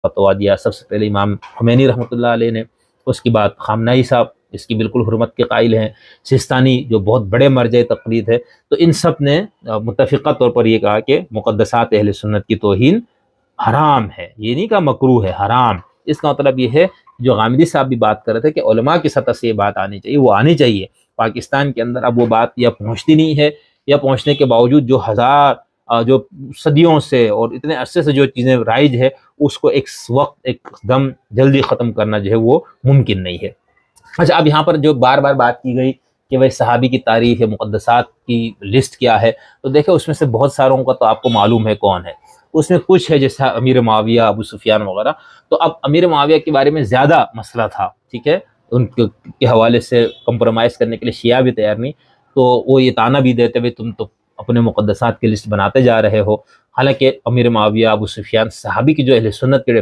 فتوا دیا سب سے پہلے امام خمینی رحمۃ اللہ علیہ نے، اس کے بعد خامنہئی صاحب اس کی بالکل حرمت کے قائل ہیں، سستانی جو بہت بڑے مرجع تقلید ہے، تو ان سب نے متفقہ طور پر یہ کہا کہ مقدسات اہل سنت کی توہین حرام ہے، یہ نہیں کہا مکروہ ہے، حرام۔ اس کا مطلب یہ ہے جو غامدی صاحب بھی بات کر رہے تھے کہ علماء کی سطح سے یہ بات آنی چاہیے، وہ آنی چاہیے۔ پاکستان کے اندر اب وہ بات یا پہنچتی نہیں ہے، یا پہنچنے کے باوجود جو جو صدیوں سے اور اتنے عرصے سے جو چیزیں رائج ہے، اس کو ایک وقت ایک دم جلدی ختم کرنا جو ہے وہ ممکن نہیں ہے۔ اچھا، اب یہاں پر جو بار بار بات کی گئی کہ وہ صحابی کی تعریف ہے، مقدسات کی لسٹ کیا ہے، تو دیکھیں اس میں سے بہت ساروں کا تو آپ کو معلوم ہے کون ہے، اس میں کچھ ہے جیسا امیر معاویہ، ابو سفیان وغیرہ۔ تو اب امیر معاویہ کے بارے میں زیادہ مسئلہ تھا، ٹھیک ہے، ان کے حوالے سے کمپرومائز کرنے کے لیے شیعہ بھی تیار نہیں، تو وہ یہ تانا بھی دیتے ہوئے تم تو اپنے مقدسات کی لسٹ بناتے جا رہے ہو، حالانکہ امیر معاویہ، ابو سفیان صحابی کی جو اہل سنت کے